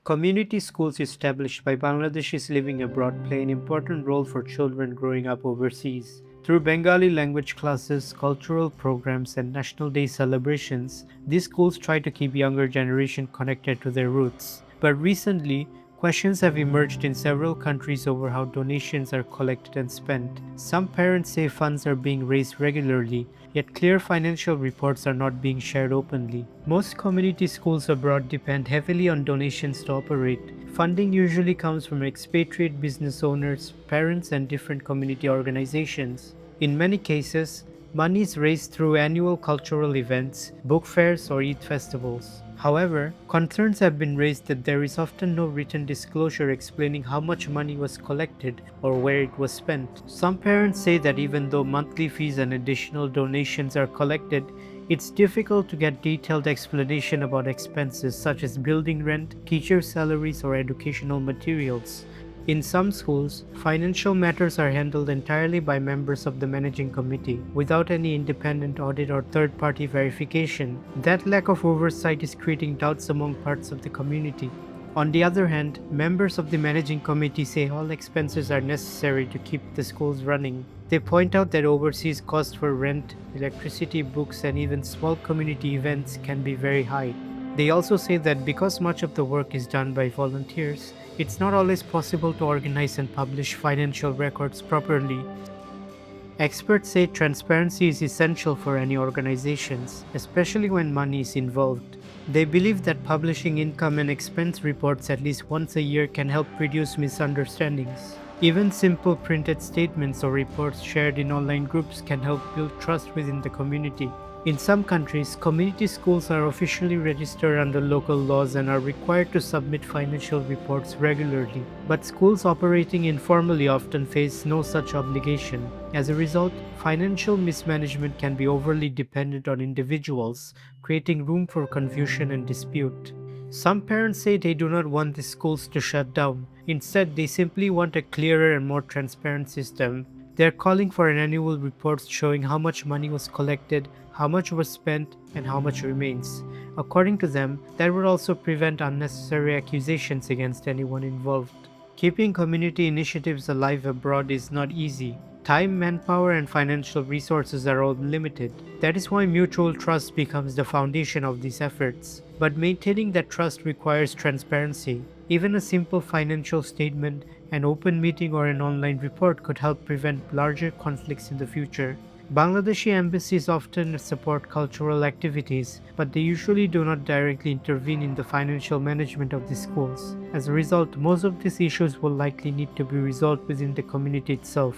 Community schools established by Bangladeshis living abroad play an important role for children growing up overseas. Through Bengali language classes, cultural programs, and National Day celebrations, these schools try to keep younger generation connected to their roots. But recently, questions have emerged in several countries over how donations are collected and spent. Some parents say funds are being raised regularly, yet clear financial reports are not being shared openly. Most community schools abroad depend heavily on donations to operate. Funding usually comes from expatriate business owners, parents, and different community organizations. In many cases, money is raised through annual cultural events, book fairs, or Eid festivals. However, concerns have been raised that there is often no written disclosure explaining how much money was collected or where it was spent. Some parents say that even though monthly fees and additional donations are collected, it's difficult to get detailed explanation about expenses such as building rent, teacher salaries, or educational materials. In some schools, financial matters are handled entirely by members of the managing committee, without any independent audit or third-party verification. That lack of oversight is creating doubts among parts of the community. On the other hand, members of the managing committee say all expenses are necessary to keep the schools running. They point out that overseas costs for rent, electricity, books, and even small community events can be very high. They also say that because much of the work is done by volunteers, it's not always possible to organize and publish financial records properly. Experts say transparency is essential for any organizations, especially when money is involved. They believe that publishing income and expense reports at least once a year can help reduce misunderstandings. Even simple printed statements or reports shared in online groups can help build trust within the community. In some countries, community schools are officially registered under local laws and are required to submit financial reports regularly. But schools operating informally often face no such obligation. As a result, financial mismanagement can be overly dependent on individuals, creating room for confusion and dispute. Some parents say they do not want the schools to shut down. Instead, they simply want a clearer and more transparent system. They are calling for an annual report showing how much money was collected, how much was spent, and how much remains. According to them, that would also prevent unnecessary accusations against anyone involved. Keeping community initiatives alive abroad is not easy. Time, manpower, and financial resources are all limited. That is why mutual trust becomes the foundation of these efforts. But maintaining that trust requires transparency. Even a simple financial statement, an open meeting, or an online report could help prevent larger conflicts in the future. Bangladeshi embassies often support cultural activities, but they usually do not directly intervene in the financial management of the schools. As a result, most of these issues will likely need to be resolved within the community itself.